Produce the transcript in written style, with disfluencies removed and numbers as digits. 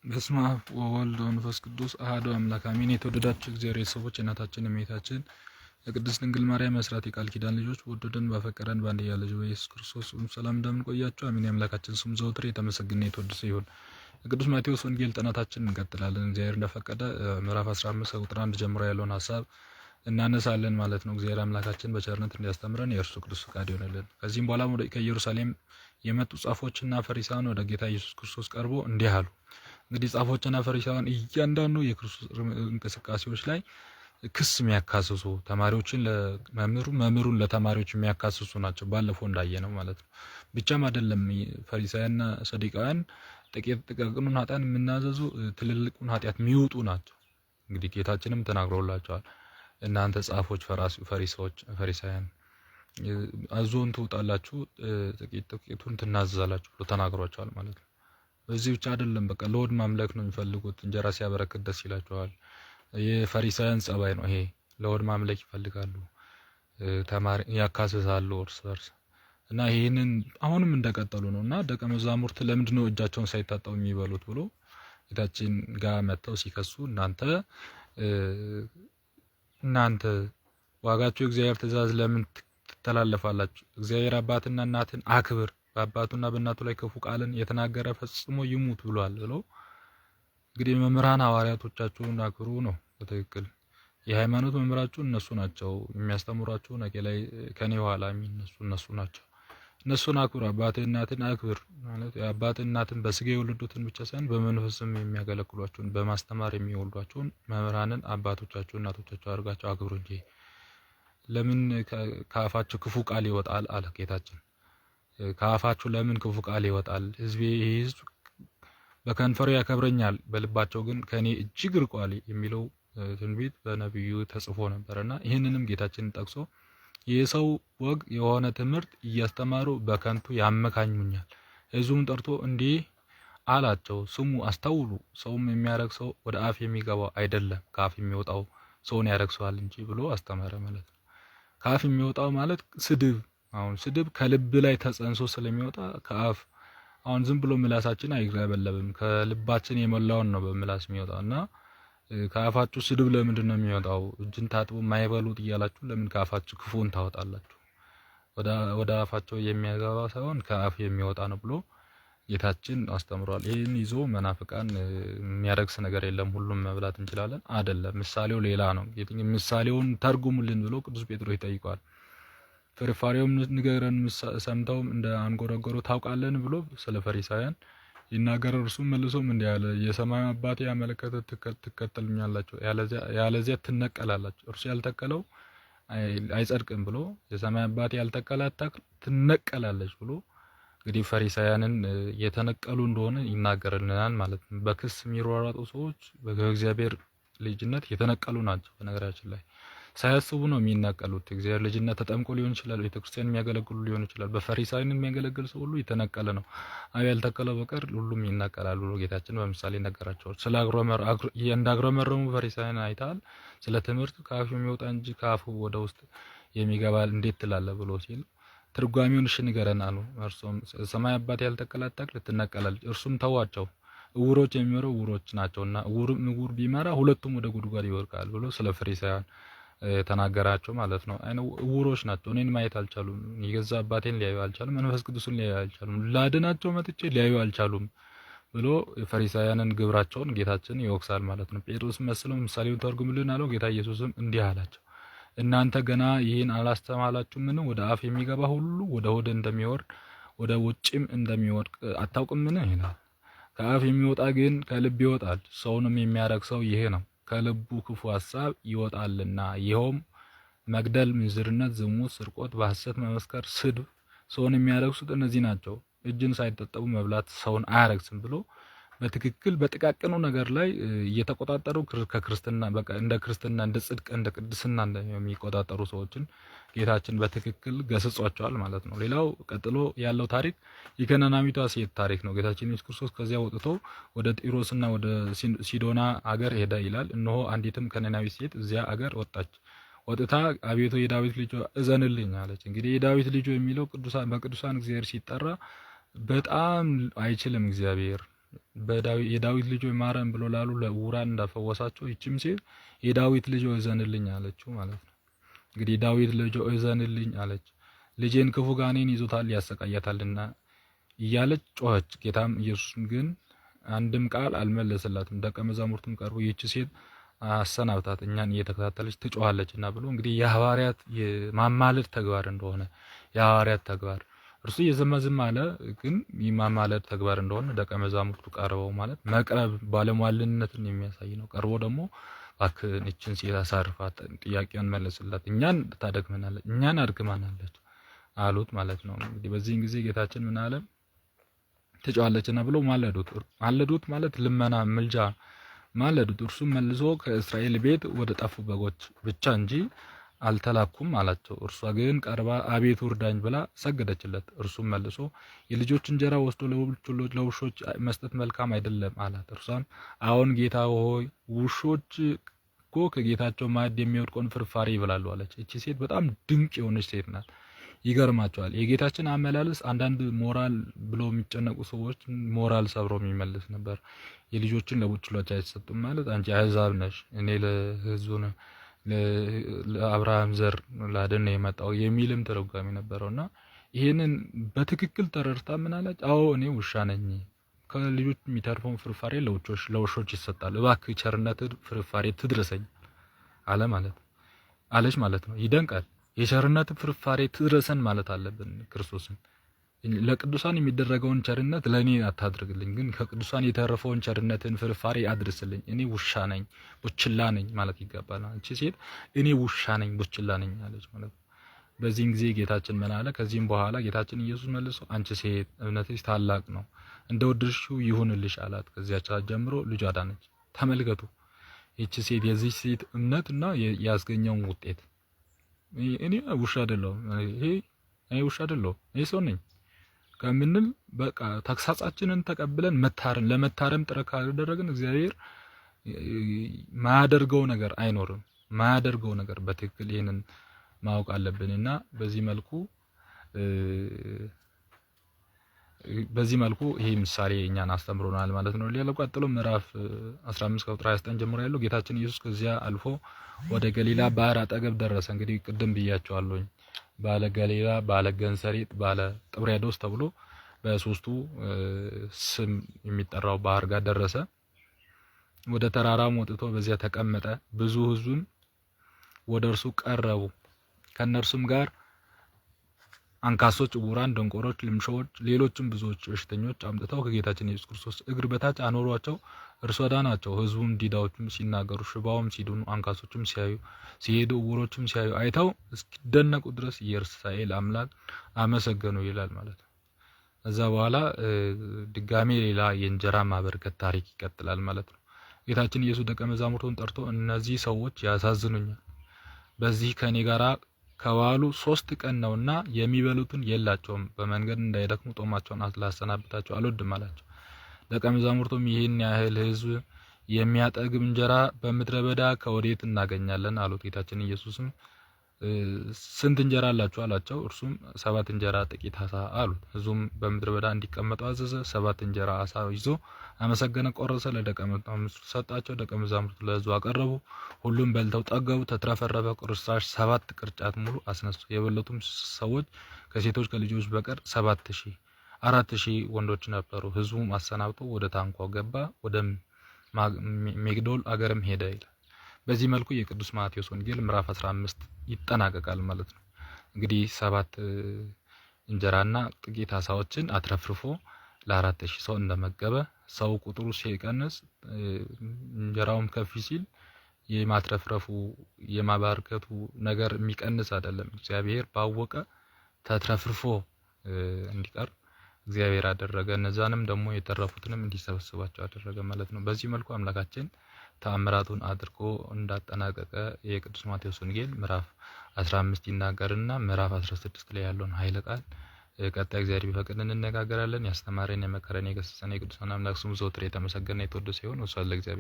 በስመ አብ ወወልድ ወመንፈስ ቅዱስ አሐዱ አምላክ አሜን። የተወደዳችሁ እግዚአብሔር ቤተሰቦች እናታችን እመቤታችን የቅድስት ድንግል ማርያም የአስራት የቃል ኪዳን ልጆች ወደደን ባፈቀረን በአንድያ ልጁ በኢየሱስ ክርስቶስ ሰላም እንደምን ቆያችሁ? አሜን። የአምላካችን ስም ዘወትር የተመሰገነ የተወደሰ ይሁን። የቅዱስ ማቴዎስ ወንጌል ጥናታችን እንቀጥላለን። እግዚአብሔር እንደፈቀደ ምዕራፍ 15 ቁጥር 1 ጀምሮ ያለውን ሐሳብ እናነሳለን ማለት ነው። እግዚአብሔር አምላካችን በቸርነት እንዲያስተምረን የእርሱ ቅዱስ ፈቃድ ይሆንልን። ከዚህም በኋላ ከኢየሩሳሌም የመጡ ጻፎችና ፈሪሳውያን ወደ ጌታ ኢየሱስ ክርስቶስ ቀርቦ እንዲህ አሉ። እንግዲህ ጻፎችና ፈሪሳውያን እያንዳንዱ የክርስቶስ እንቅስቃሴዎች ላይ ክስ የሚያካስሱ ተማሪዎችን መምህሩን ለተማሪዎች የሚያካስሱ ናቸው። ባለፈው እንዳየነው ማለት ነው። ብቻም አይደለም ፈሪሳውያንና ሰዱቃውያን ጥቂቱን ኃጢአት የምናዘዙ ትልልቁን ኃጢአት የሚወጡ ናቸው። እንግዲህ ጌታችንም ተናግሮላቸዋል። እናንተ ጻፎች፣ ፈሪሳውያን አዞን ትውጣላችሁ፣ ጥቂቱን ትናዘዛላችሁ ብሎ ተናግሯቸዋል ማለት ነው። በዚህ ብቻ አይደለም፣ በቃ ለሆድ ማምለክ ነው የሚፈልጉት። እንጀራ ሲያበረክት ደስ ይላቸዋል። የፈሪሳውያን ጸባይ ነው ይሄ። ለሆድ ማምለክ ይፈልጋሉ፣ ተማሪ ያካስሳሉ እርስ በርስ እና ይሄንን አሁንም እንደቀጠሉ ነው። እና ደቀ መዛሙርት ለምንድነው እጃቸውን ሳይታጠቡ የሚበሉት ብሎ ጌታችን ጋር መጥተው ሲከሱ እናንተ ዋጋችሁ እግዚአብሔር ትእዛዝ ለምን ትተላለፋላችሁ? እግዚአብሔር አባትና እናትን አክብር፣ በአባቱና በእናቱ ላይ ክፉ ቃልን የተናገረ ፈጽሞ ይሙት ብሏል ብለው እንግዲህ መምህራን ሐዋርያቶቻችሁን አክብሩ ነው በትክክል። የሃይማኖት መምህራችሁ እነሱ ናቸው። የሚያስተምሯችሁ ነገ ላይ ከኔ ኋላ የሚነሱ እነሱ ናቸው። እነሱን አክብሩ፣ አባትህ እናትን አክብር ማለት አባትህ እናትን በስጋ የወለዱትን ብቻ ሳይሆን በመንፈስም የሚያገለግሏችሁን በማስተማር የሚወልዷችሁን መምህራንን አባቶቻችሁ እናቶቻችሁ አድርጋችሁ አክብሩ እንጂ ለምን ከአፋችሁ ክፉ ቃል ይወጣል አለ ጌታችን። ከአፋችሁ ለምን ክፉ ቃል ይወጣል? ህዝብ በከንፈሩ ያከብረኛል በልባቸው ግን ከኔ እጅግ ርቋል የሚለው ትንቢት በነብዩ ተጽፎ ነበርና ይህንንም ጌታችን ጠቅሶ የሰው ወግ የሆነ ትምህርት እያስተማሩ በከንቱ ያመካኙኛል። ህዝቡን ጠርቶ እንዲህ አላቸው፣ ስሙ አስተውሉ። ሰውም የሚያረክሰው ወደ አፍ የሚገባው አይደለም ከአፍ የሚወጣው ሰውን ያረክሰዋል እንጂ ብሎ አስተማረ ማለት ነው። ከአፍ የሚወጣው ማለት ስድብ። አሁን ስድብ ከልብ ላይ ተጸንሶ ስለሚወጣ ከአፍ አሁን ዝም ብሎ ምላሳችን አይግለበለብም። ከልባችን የሞላውን ነው በምላስ የሚወጣውና ከአፋችሁ ስድብ ለምንድን ነው የሚወጣው? እጅን ታጥቦ ማይበሉት እያላችሁ ለምን ከአፋችሁ ክፉን ታወጣላችሁ? ወደ አፋቸው የሚያገባ ሳይሆን ከአፍ የሚወጣ ነው ብሎ ጌታችን አስተምሯል። ይህን ይዞ መናፍቃን የሚያረክስ ነገር የለም ሁሉም መብላት እንችላለን አይደለም። ምሳሌው ሌላ ነው። ምሳሌውን ተርጉሙልን ብሎ ቅዱስ ጴጥሮስ ይጠይቀዋል። ፍርፋሪውም ንገረን ሰምተውም እንደ አንጎረጎሩ ታውቃለን ብሎ ስለ ፈሪሳውያን ይናገራል። እርሱም መልሶም እንዲህ አለ፣ የሰማዩ አባቴ ያመለከተ ትከተሉኛላችሁ፣ ያለዚያ ትነቀላላችሁ። እርሱ ያልተከለው አይጸድቅም ብሎ የሰማይ አባቴ ያልተከላት ተክል ትነቀላለች ብሎ እንግዲህ ፈሪሳውያንን የተነቀሉ እንደሆነ ይናገርልናል ማለት ነው። በክስ የሚሯሯጡ ሰዎች በእግዚአብሔር ልጅነት የተነቀሉ ናቸው። በነገራችን ላይ ሳያስቡ ነው የሚናቀሉት። እግዚአብሔር ልጅነት ተጠምቆ ሊሆን ይችላል፣ ቤተክርስቲያን የሚያገለግሉ ሊሆን ይችላል። በፈሪሳዊን የሚያገለግል ሰው ሁሉ የተነቀለ ነው። አብ ያልተከለው በቀር ሁሉም ይናቀላሉ ብሎ ጌታችን በምሳሌ ነገራቸዋል። ስለ እንዳግረመረሙ ፈሪሳውያን አይተሃል። ስለ ትምህርት ከአፉ የሚወጣ እንጂ ከአፉ ወደ ውስጥ የሚገባ እንዴት ትላለህ ብሎ ሲል ትርጓሜውን እሺ ንገረን አሉ። እርሱም ሰማይ አባት ያልተከላት ተክል ትነቀላለች። እርሱም ተዋቸው፣ እውሮች የሚመሩ እውሮች ናቸውና እውር ቢመራ ሁለቱም ወደ ጉድጓድ ይወድቃል ብሎ ስለ ፈሪሳውያን ተናገራቸው ማለት ነው። እውሮች ናቸው፣ እኔን ማየት አልቻሉም፣ የገዛ አባቴን ሊያዩ አልቻሉም፣ መንፈስ ቅዱስን ሊያዩ አልቻሉም፣ ላድናቸው መጥቼ ሊያዩ አልቻሉም ብሎ ፈሪሳውያንን ግብራቸውን ጌታችን ይወቅሳል ማለት ነው። ጴጥሮስ መስለው ምሳሌውን ተርጉምልን አለው። ጌታ ኢየሱስም እንዲህ አላቸው፣ እናንተ ገና ይህን አላስተማላችሁምን? ወደ አፍ የሚገባ ሁሉ ወደ ሆድ እንደሚወርድ ወደ ውጭም እንደሚወድቅ አታውቁምን? ይላል። ከአፍ የሚወጣ ግን ከልብ ይወጣል፣ ሰውንም የሚያረክሰው ይሄ ነው፣ ከልቡ ክፉ ሐሳብ ይወጣልና፣ ይኸውም መግደል፣ ምንዝርነት፣ ዝሙት፣ ስርቆት፣ በሐሰት መመስከር፣ ስድብ። ሰውን የሚያረክሱት እነዚህ ናቸው። እጅን ሳይታጠቡ መብላት ሰውን አያረክስም ብሎ በትክክል በጥቃቅኑ ነገር ላይ እየተቆጣጠሩ ከክርስትና በቃ እንደ ክርስትና እንደ ጽድቅ እንደ ቅድስና የሚቆጣጠሩ ሰዎችን ጌታችን በትክክል ገስጿቸዋል ማለት ነው። ሌላው ቀጥሎ ያለው ታሪክ የከነናዊቷ ሴት ታሪክ ነው። ጌታችን ኢየሱስ ክርስቶስ ከዚያ ወጥቶ ወደ ጢሮስና ወደ ሲዶና አገር ሄደ ይላል። እነሆ አንዲትም ከነናዊት ሴት እዚያ አገር ወጥታ አቤቱ የዳዊት ልጅ እዘንልኝ አለች። እንግዲህ የዳዊት ልጅ የሚለው በቅዱሳን እግዚአብሔር ሲጠራ በጣም አይችልም እግዚአብሔር የዳዊት ልጅ ሆይ ማረን ብሎ ላሉ ለዕውራን እንዳፈወሳቸው ይችም ሴት የዳዊት ልጅ ሆይ እዘንልኝ አለችው ማለት ነው። እንግዲህ ዳዊት ልጅ ሆይ እዘንልኝ አለች። ልጄን ክፉ ጋኔን ይዞታል ያሰቃያታልና እያለች ጮኸች። ጌታም ኢየሱስ ግን አንድም ቃል አልመለሰላትም። ደቀ መዛሙርቱም ቀርቦ ይህች ሴት አሰናብታት እኛን እየተከታተለች ትጮኻለችና ብሎ እንግዲህ የሐዋርያት የማማለድ ተግባር እንደሆነ የሐዋርያት ተግባር እርሱ የዘመዝም አለ፣ ግን የማማለድ ተግባር እንደሆነ ደቀ መዛሙርቱ ቀርበው ማለት መቅረብ ባለሟልነትን የሚያሳይ ነው። ቀርቦ ደግሞ እባክህን እችን ሴት አሳርፋት፣ ጥያቄውን መለስላት፣ እኛን ታደክመናለች፣ እኛን አድክማናለች አሉት ማለት ነው። እንግዲህ በዚህን ጊዜ ጌታችን ምን አለ? ትጮኻለችና ብሎ ማለዱት ማለት ልመና ምልጃ ማለዱት። እርሱም መልሶ ከእስራኤል ቤት ወደ ጠፉ በጎች ብቻ እንጂ አልተላኩም አላቸው። እርሷ ግን ቀርባ አቤቱ እርዳኝ ብላ ሰገደችለት። እርሱም መልሶ የልጆች እንጀራ ወስዶ ለውሾች መስጠት መልካም አይደለም አላት። እርሷም አዎን ጌታ ሆይ ውሾች እኮ ከጌታቸው ማዕድ የሚወድቀውን ፍርፋሪ ይበላሉ አለች። እቺ ሴት በጣም ድንቅ የሆነች ሴት ናት። ይገርማቸዋል። የጌታችን አመላለስ አንዳንድ ሞራል ብሎ የሚጨነቁ ሰዎች ሞራል ሰብሮ የሚመልስ ነበር። የልጆችን ለቡችሎች አይሰጡም ማለት አንቺ አህዛብ ነሽ፣ እኔ ለህዝቡ ለአብርሃም ዘር ላድን ነው የመጣው የሚልም ተረጓሚ ነበረውና ይሄንን በትክክል ተረድታ ምን አለች? አዎ እኔ ውሻ ነኝ፣ ከልጆች የሚተርፈውን ፍርፋሬ ለውሾች ይሰጣል፣ እባክህ ቸርነት ፍርፋሬ ትድረሰኝ አለች ማለት ነው። ይደንቃል። የቸርነት ፍርፋሬ ትድረሰን ማለት አለብን። ክርስቶስን ለቅዱሳን የሚደረገውን ቸርነት ለኔ አታድርግልኝ፣ ግን ከቅዱሳን የተረፈውን ቸርነትን ፍርፋሬ አድርስልኝ። እኔ ውሻ ነኝ፣ ቡችላ ነኝ ማለት ይገባል። እቺ ሴት እኔ ውሻ ነኝ፣ ቡችላ ነኝ አለች ማለት ነው። በዚህን ጊዜ ጌታችን ምን አለ? ከዚህም በኋላ ጌታችን ኢየሱስ መልሶ አንቺ ሴት እምነትሽ ታላቅ ነው፣ እንደወደድሽው ይሁንልሽ አላት። ከዚያች ሰዓት ጀምሮ ልጇ ዳነች። ተመልከቱ ይቺ ሴት የዚህ ሴት እምነትና ያስገኘውን ውጤት። እኔ ውሻ አይደለሁም፣ እኔ ውሻ አይደለሁም፣ እኔ ሰው ነኝ ከምንል በቃ ተግሳጻችንን ተቀብለን ለመታረም ጥረት ካደረግን እግዚአብሔር ማያደርገው ነገር አይኖርም። ማያደርገው ነገር በትክክል ይሄንን ማወቅ አለብንና በዚህ መልኩ ይሄ ምሳሌ እኛን አስተምሮናል ማለት ነው። ሌላው ቀጥሎ ምዕራፍ 15 ከቁጥር 29 ጀምሮ ያለው ጌታችን ኢየሱስ ከዚያ አልፎ ወደ ገሊላ ባህር አጠገብ ደረሰ። እንግዲህ ቅድም ብያቸዋለሁኝ ባለ ገሊላ፣ ባለ ገንሰሪጥ፣ ባለ ጥብርያዶስ ተብሎ በሶስቱ ስም የሚጠራው ባህር ጋር ደረሰ። ወደ ተራራም ወጥቶ በዚያ ተቀመጠ። ብዙ ሕዝብም ወደ እርሱ ቀረቡ። ከነርሱም ጋር አንካሶች፣ ዕውራን፣ ደንቆሮች፣ ልምሾች፣ ሌሎችም ብዙዎች በሽተኞች አምጥተው ከጌታችን ኢየሱስ ክርስቶስ እግር በታች አኖሯቸው። እርሱ አዳናቸው። ሕዝቡም ዲዳዎችም ሲናገሩ፣ ሽባውም ሲድኑ፣ አንካሶችም ሲሄዱ፣ ዕውሮችም ሲያዩ አይተው እስኪደነቁ ድረስ የእስራኤል አምላክ አመሰገኑ ይላል ማለት ነው። ከዛ በኋላ ድጋሜ ሌላ የእንጀራ ማበርከት ታሪክ ይቀጥላል ማለት ነው። ጌታችን ኢየሱስ ደቀ መዛሙርቱን ጠርቶ እነዚህ ሰዎች ያሳዝኑኛል፣ በዚህ ከኔ ጋራ ከዋሉ 3 ቀን ነውና የሚበሉትን የላቸውም፣ በመንገድ እንዳይደክሙ ጦማቸውን ላሰናብታቸው አልወድም አላቸው። ደቀ መዛሙርቱም ይህን ያህል ሕዝብ የሚያጠግብ እንጀራ በምድረ በዳ ከወዴት እናገኛለን አሉት። ጌታችን ኢየሱስም ስንት እንጀራ አላችሁ አላቸው። እርሱም 7 እንጀራ ጥቂት አሳ አሉት። ሕዝቡም በምድረ በዳ እንዲቀመጡ አዘዘ። 7 እንጀራ አሳ ይዞ አመሰገነ፣ ቆረሰ፣ ለደቀ መዛሙርቱ ሰጣቸው። ደቀ መዛሙርቱ ለሕዝቡ አቀረቡ። ሁሉም በልተው ጠገቡ። ተትረፈረፈ ቁርስራሽ 7 ቅርጫት ሙሉ አስነሱ። የበሉትም ሰዎች ከሴቶች ከልጆች በቀር 4,000 ወንዶች ነበሩ። ሕዝቡም አሰናብቶ ወደ ታንኳው ገባ፣ ወደ ሜግዶል አገርም ሄደ ይላል። በዚህ መልኩ የቅዱስ ማቴዎስ ወንጌል ምዕራፍ 15 ይጠናቀቃል ማለት ነው። እንግዲህ 7 እንጀራና ጥቂት አሳዎችን አትረፍርፎ ለ4,000 ሰው እንደመገበ፣ ሰው ቁጥሩ ሲቀንስ እንጀራውም ከፍ ሲል የማትረፍረፉ የማባርከቱ ነገር የሚቀንስ አይደለም። እግዚአብሔር ባወቀ ተትረፍርፎ እንዲቀር እግዚአብሔር አደረገ። እነዛንም ደግሞ የተረፉትንም እንዲሰበስባቸው አደረገ ማለት ነው። በዚህ መልኩ አምላካችን ተአምራቱን አድርጎ እንዳጠናቀቀ የቅዱስ ማቴዎስ ወንጌል ምዕራፍ 15 ይናገርና ምዕራፍ 16 ላይ ያለውን ኃይለ ቃል ቀጣይ እግዚአብሔር ቢፈቅድ እንነጋገራለን። ያስተማረን የመከረን የገሰጸን የቅዱሳን አምላክ ስሙ ዘወትር የተመሰገነ የተወደሰ ይሁን። ወስብሐት ለእግዚአብሔር።